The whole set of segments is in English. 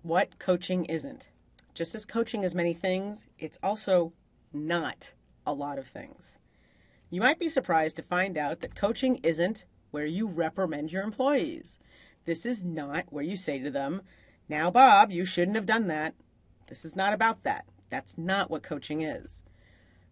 what coaching isn't. Just as coaching is many things, it's also not a lot of things. You might be surprised to find out that coaching isn't where you reprimand your employees. This is not where you say to them, "Now, Bob, you shouldn't have done that." This is not about that. That's not what coaching is.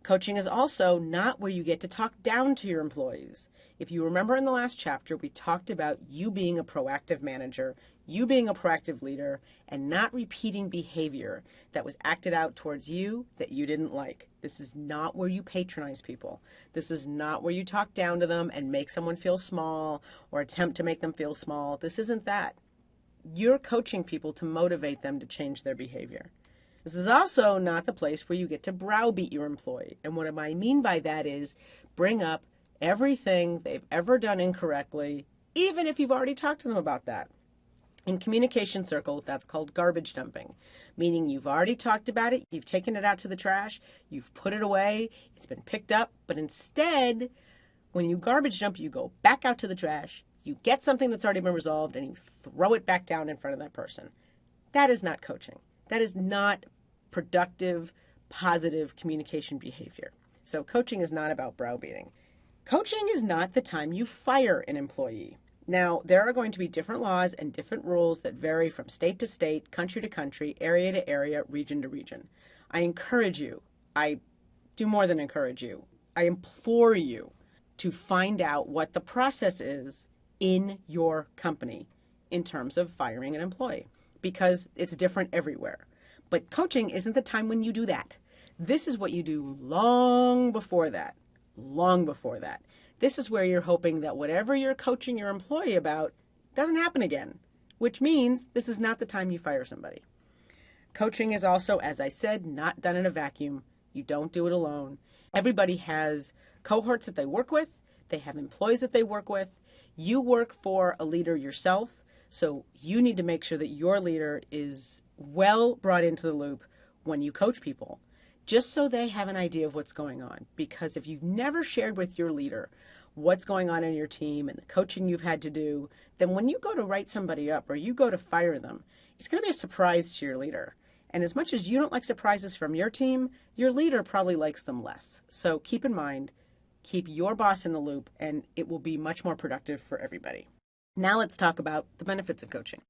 Coaching is also not where you get to talk down to your employees. If you remember in the last chapter, we talked about you being a proactive manager, you being a proactive leader, and not repeating behavior that was acted out towards you that you didn't like. This is not where you patronize people. This is not where you talk down to them and make someone feel small or attempt to make them feel small. This isn't that. You're coaching people to motivate them to change their behavior. This is also not the place where you get to browbeat your employee. And what I mean by that is bring up everything they've ever done incorrectly, even if you've already talked to them about that. In communication circles, that's called garbage dumping, meaning you've already talked about it, you've taken it out to the trash, you've put it away, it's been picked up, but instead, when you garbage dump, you go back out to the trash, you get something that's already been resolved, and you throw it back down in front of that person. That is not coaching. That is not productive, positive communication behavior. So coaching is not about browbeating. Coaching is not the time you fire an employee. Now, there are going to be different laws and different rules that vary from state to state, country to country, area to area, region to region. I encourage you, I do more than encourage you, I implore you to find out what the process is in your company in terms of firing an employee, because it's different everywhere. But coaching isn't the time when you do that. This is what you do long before that. Long before that. This is where you're hoping that whatever you're coaching your employee about doesn't happen again, which means this is not the time you fire somebody. Coaching is also, as I said, not done in a vacuum. You don't do it alone. Everybody has cohorts that they work with. They have employees that they work with. You work for a leader yourself, so you need to make sure that your leader is well brought into the loop when you coach people, just so they have an idea of what's going on. Because if you've never shared with your leader what's going on in your team and the coaching you've had to do, then when you go to write somebody up or you go to fire them, it's going to be a surprise to your leader. And as much as you don't like surprises from your team, your leader probably likes them less. So keep in mind, keep your boss in the loop, and it will be much more productive for everybody. Now let's talk about the benefits of coaching.